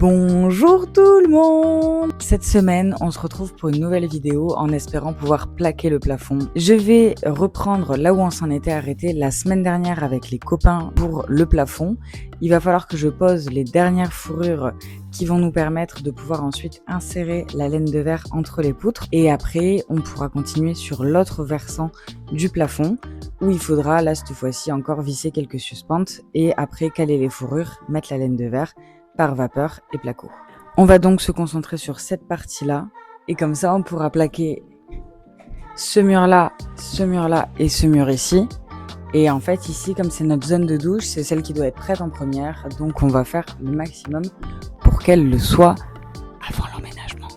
Bonjour tout le monde! Cette semaine, on se retrouve pour une nouvelle vidéo en espérant pouvoir plaquer le plafond. Je vais reprendre là où on s'en était arrêté la semaine dernière avec les copains pour le plafond. Il va falloir que je pose les dernières fourrures qui vont nous permettre de pouvoir ensuite insérer la laine de verre entre les poutres. Et après, on pourra continuer sur l'autre versant du plafond où il faudra, là cette fois-ci, encore visser quelques suspentes et après caler les fourrures, mettre la laine de verre par vapeur et placo. On va donc se concentrer sur cette partie-là et comme ça on pourra plaquer ce mur-là et ce mur ici. Et en fait ici, comme c'est notre zone de douche, c'est celle qui doit être prête en première, donc on va faire le maximum pour qu'elle le soit avant l'emménagement.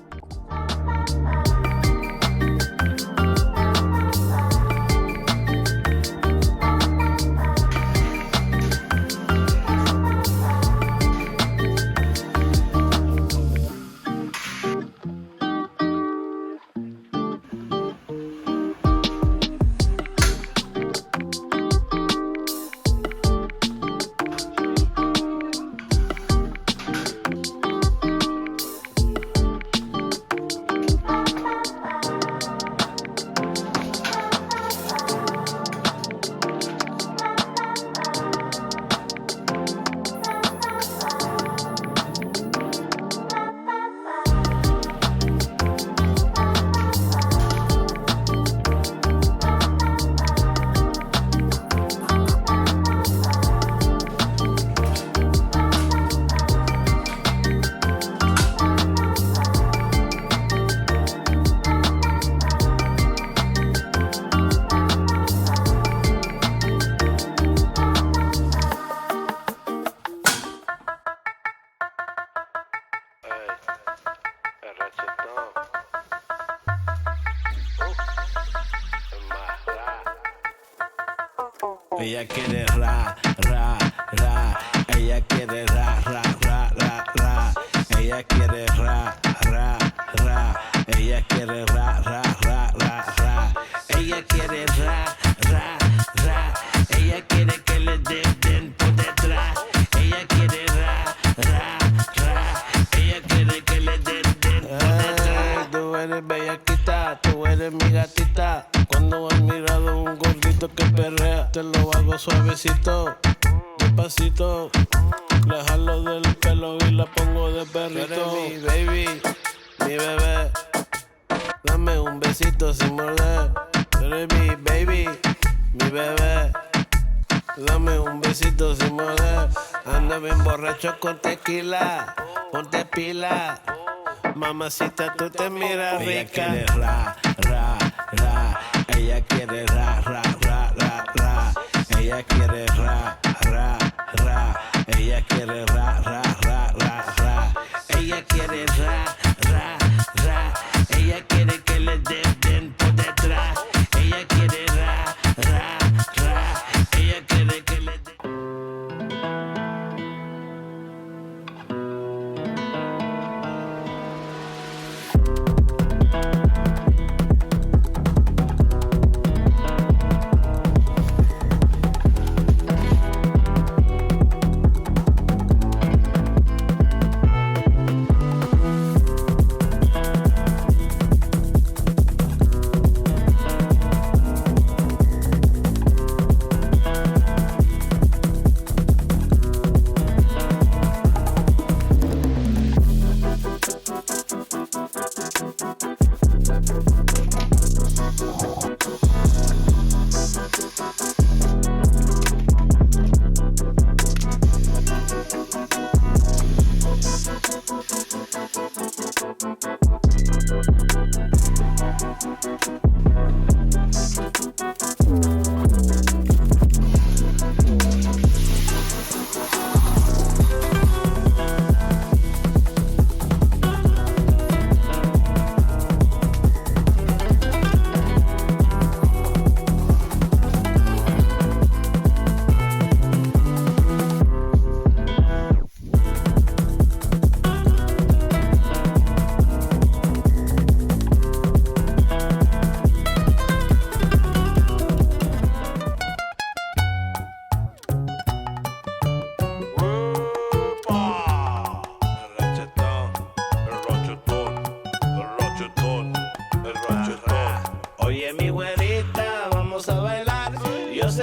Ella quiere ra, ra, ra. Ella quiere ra, ra, ra, ra, ra. Ella quiere ra, ra, ra. Ella quiere ra, ra, ra, ra, ra. Ella quiere ra, ra, ra. Ella quiere que le den por detrás. Ella quiere ra, ra, ra. Ella quiere que le den por detrás. Tú eres bellaquita, tú eres mi gatita. Cuando has mirado un gordito que perrea, te lo hago suavecito, despacito. Le jalo del pelo y la pongo de perrito. Tú eres mi baby, mi bebé. Dame un besito sin morder. Tú eres mi baby, mi bebé. Dame un besito sin morder. Ando bien borracho con tequila, ponte pila. Mamacita, tú te miras rica. Ella quiere ra, ra, ra. Ella quiere ra, ra, ra, ra, ra. Ella quiere ra, ra, ra. Ella quiere ra, ra, ra, ra, ra. Ella quiere ra, ra, ra. Ella quiere que le den por detrás. Ella quiere ra, ra, ra. Ella quiere que le den.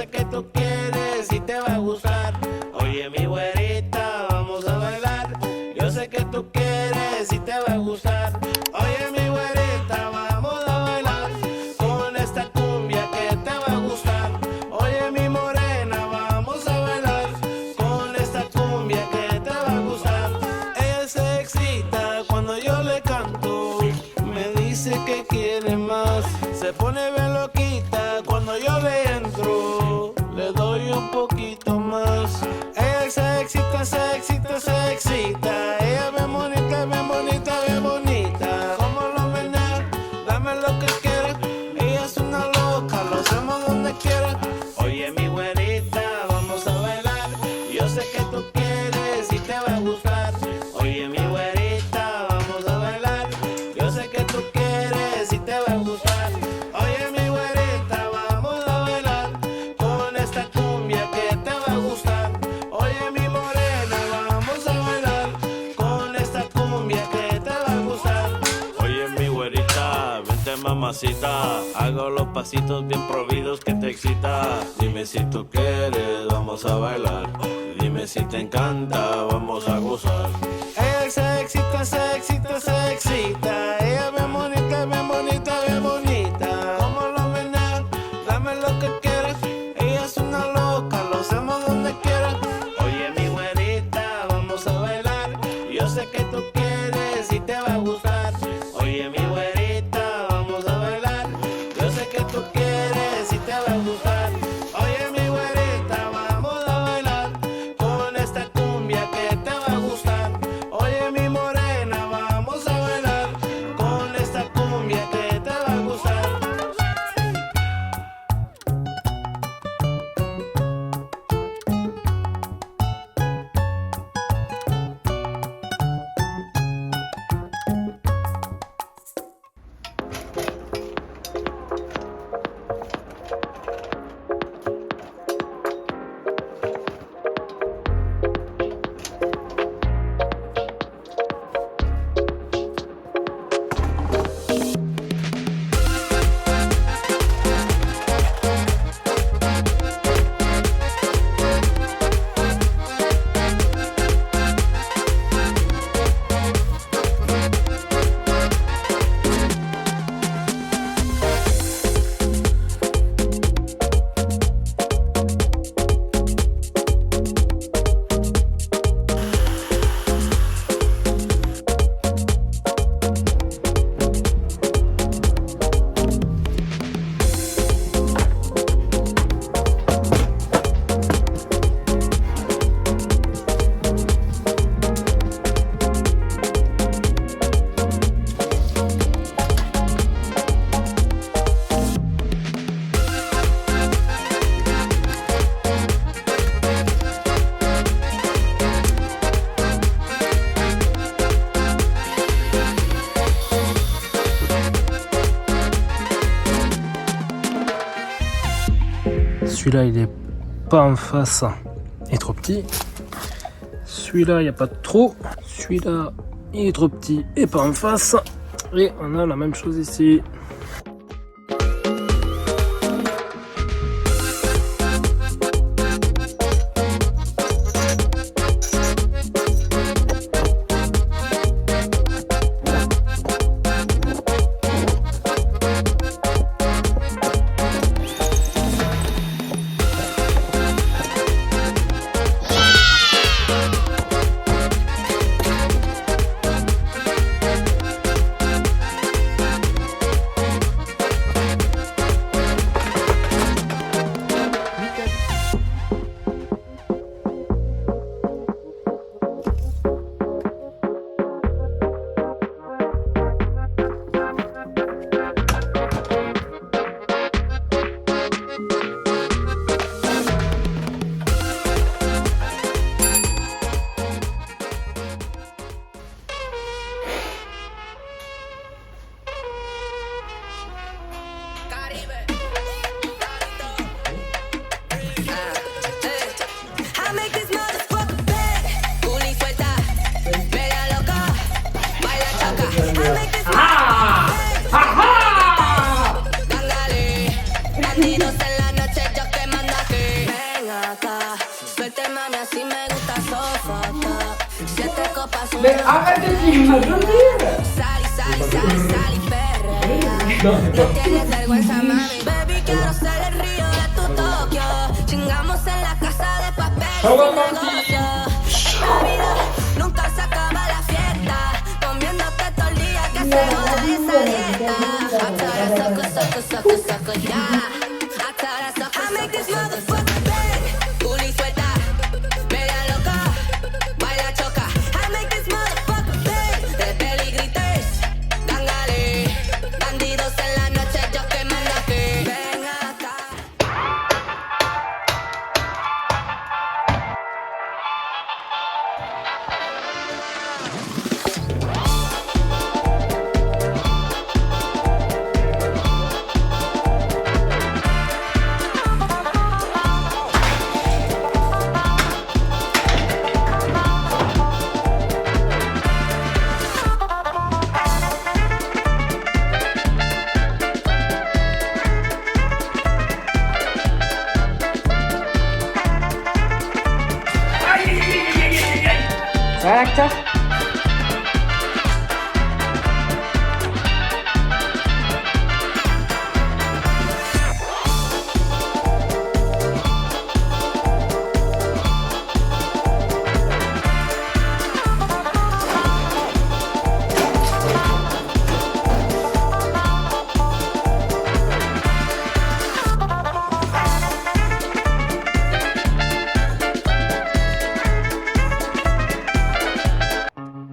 sé que tú quieres y te va a gustar. Oye, mi güerita, vamos a bailar. Yo sé que tú quieres y te va a gustar. Oye, mi güerita, vamos a bailar con esta cumbia que te va a gustar. Oye, mi morena, vamos a bailar con esta cumbia que te va a gustar. Ella se excita cuando yo le canto, me dice que quiere más. Se pone bien loquita cuando yo le entro, le doy un poquito más. Ella se excita, se excita, se excita. Ella bien bonita, bien bonita, bien bonita. Como lo menea, dame lo que quieras. Ella es una loca, lo hacemos donde quiera. Oye, mi güerita, vamos a bailar. Yo sé que tú quieres y te va a gustar. Oye, mi güerita, vamos a bailar. Yo sé que tú quieres y te va a gustar. Oye, mi güerita, vamos a bailar con esta cumbia que te va a gustar. Oye, mi morena, vamos a bailar con esta cumbia que te va a gustar. Oye, mi güerita, vente mamacita, hago los pasitos bien prohibidos que te excita. Dime si tú quieres, vamos a bailar. Dime si te encanta, vamos a gozar. Ella se excita, se excita, se excita. Ella bien bonita, bien bonita, bien bonita. Como lo menea, dame lo que quieras. Ella es una loca, lo hacemos donde quiera. Oye, mi güerita, vamos a bailar. Yo sé que tú quieres y te va a gustar. Oye, mi güerita, vamos a bailar. Yo sé que tú quieres y te va a gustar. Oye, mi güerita, vamos a bailar con esta cumbia que te va a gustar. Oye, mi morena, vamos a bailar con esta cumbia que te va a gustar. Celui-là il est pas en face, il est trop petit. Celui-là il n'y a pas de trou. Celui-là il est trop petit et pas en face. Et on a la même chose ici. Bandidos en la noche, yo quemando aquí. Mais arrête de dire ma dormir. Tienes vergüenza, mami. Baby, quiero ser el río de tu Tokio. Chingamos en la casa de papel sin negocio. Vida, nunca se acaba la fiesta. Comiéndote todo el día que se joda esa dieta. Atora, soco, soco, soco, soco, ya. Atora, soco, I make this motherfucker bang. Puli suelta, media loca. Baila choca. I make this motherfucker bang. De peligrites, dángale. Bandidos en la noche, yo que mando aquí. Ven acá. Ça va l'acteur?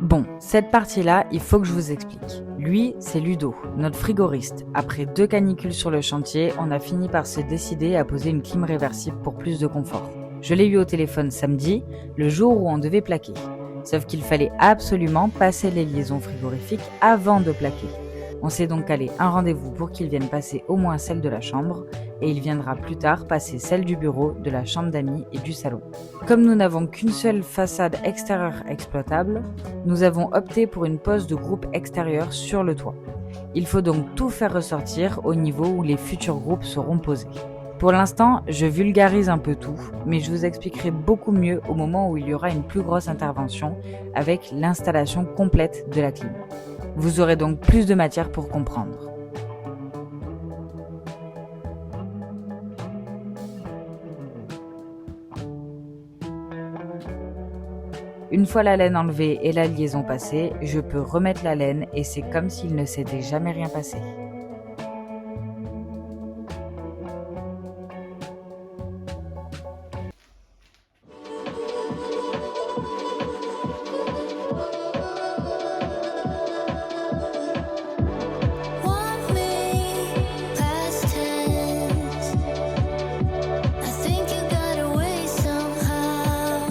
Bon, cette partie-là, il faut que je vous explique. Lui, c'est Ludo, notre frigoriste. Après 2 canicules sur le chantier, on a fini par se décider à poser une clim réversible pour plus de confort. Je l'ai eu au téléphone samedi, le jour où on devait plaquer. Sauf qu'il fallait absolument passer les liaisons frigorifiques avant de plaquer. On s'est donc calé un rendez-vous pour qu'il vienne passer au moins celle de la chambre, et il viendra plus tard passer celle du bureau, de la chambre d'amis et du salon. Comme nous n'avons qu'une seule façade extérieure exploitable, nous avons opté pour une pose de groupe extérieur sur le toit. Il faut donc tout faire ressortir au niveau où les futurs groupes seront posés. Pour l'instant, je vulgarise un peu tout, mais je vous expliquerai beaucoup mieux au moment où il y aura une plus grosse intervention avec l'installation complète de la clim. Vous aurez donc plus de matière pour comprendre. Une fois la laine enlevée et la liaison passée, je peux remettre la laine et c'est comme s'il ne s'était jamais rien passé. Want me past tense. I think you got away somehow.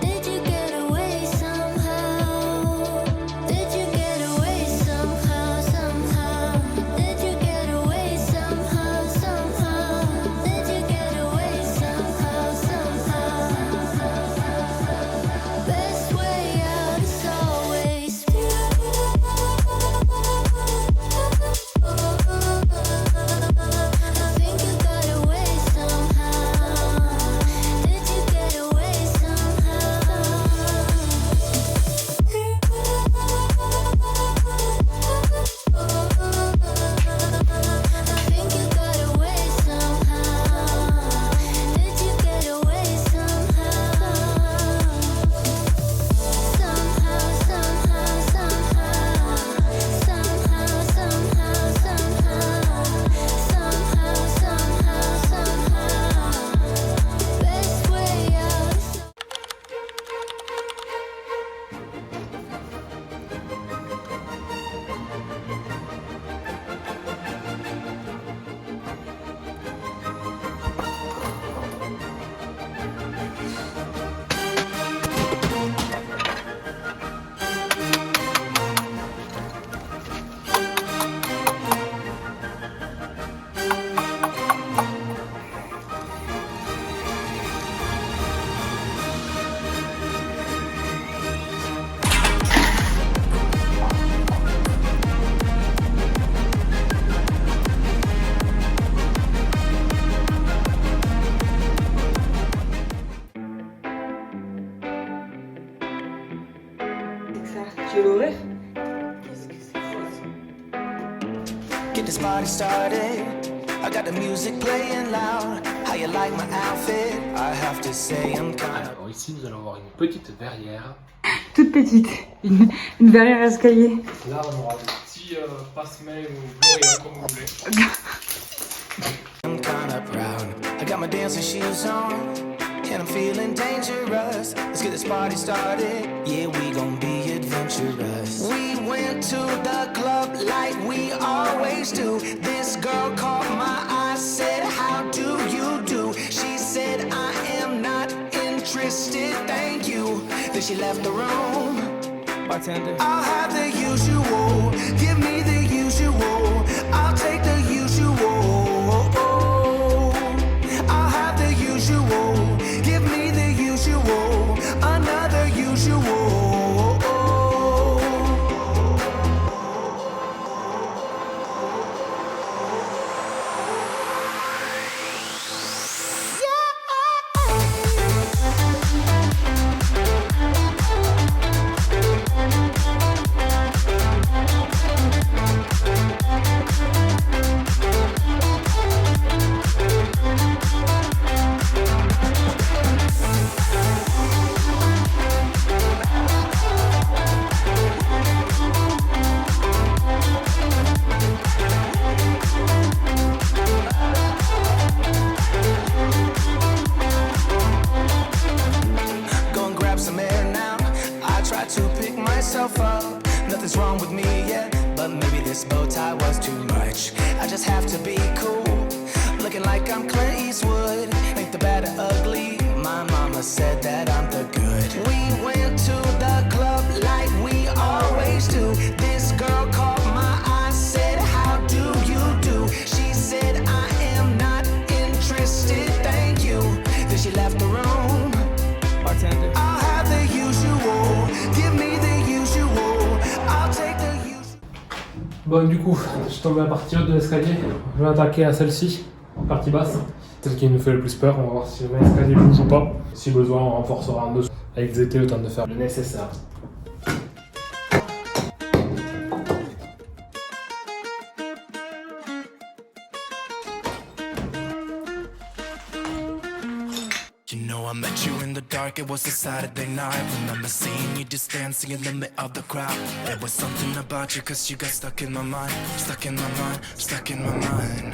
Did you get away somehow? Did you get away somehow, somehow? get this party started. I got the music playing loud. How you like my outfit? I have to say I'm kind of... Alors ici, nous allons avoir une petite verrière. Toute petite, une verrière escalier. Là, on aura des petits passe-mains ou glorieux, comme vous voulez. I'm kinda proud. I got my dancing shoes on, and I'm feeling dangerous. Let's get this party started. Yeah, we gon' be adventurous. We went to the club like we always do. This girl caught my eye, said, how do you do? She said, I am not interested, thank you. Then she left the room. Bartender, I'll have the usual. Give me the usual. I'll take the usual. I'll have the usual. Give me the usual. Another usual. Up. Nothing's wrong with me yet, but maybe this bow tie was too much. I just have to be cool, looking like I'm Clint Eastwood. Ain't the bad or ugly, my mama said that I'm the good. We went to the club like we always do. This girl caught my eye, said, how do you do? She said, I am not interested, thank you. Then she left the room. Bartender, I'll have the usual. Give me the Bon, du coup, je suis tombé à la partie haute de l'escalier. Je vais attaquer à celle-ci, partie basse. Celle qui nous fait le plus peur. On va voir si l'escalier bouge ou pas. Si besoin, on renforcera en dessous avec ZT le temps de faire le nécessaire. You know I met you in the dark, it was a Saturday night. Remember seeing you just dancing in the middle of the crowd. There was something about you cause you got stuck in my mind. Stuck in my mind, stuck in my mind.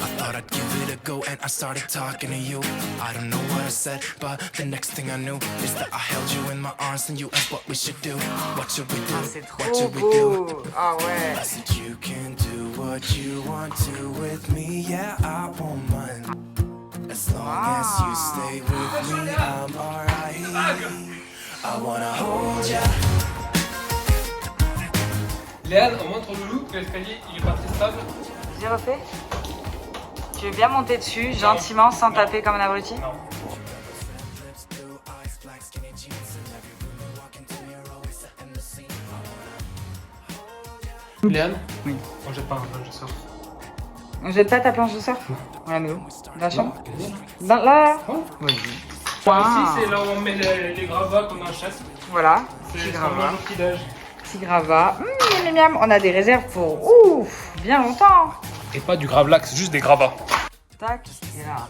I thought I'd give it a go and I started talking to you. I don't know what I said, but the next thing I knew is that I held you in my arms and you asked what we should do. What should we do? What should we do? Ah ouais. I said you can do what you want to with me, yeah I won't mind. As long as you stay with me, I'm alright. I wanna hold ya. Léane, on montre au loulou que l'escalier il est pas très stable. J'ai refait. Tu veux bien monter dessus, gentiment, sans taper comme un abruti? Non. Léane? Oui. On jette pas un planche de surf. On jette pas ta planche de surf? Ouais, mais où? Dans la chambre? Là? Oui. Ici, c'est là où on met les gravats qu'on achète. Voilà, C'est petit le gravat. petit-déj. Petit gravat. Miam, miam. On a des réserves pour bien longtemps. Et pas du gravlax, juste des gravats. Tac, et là.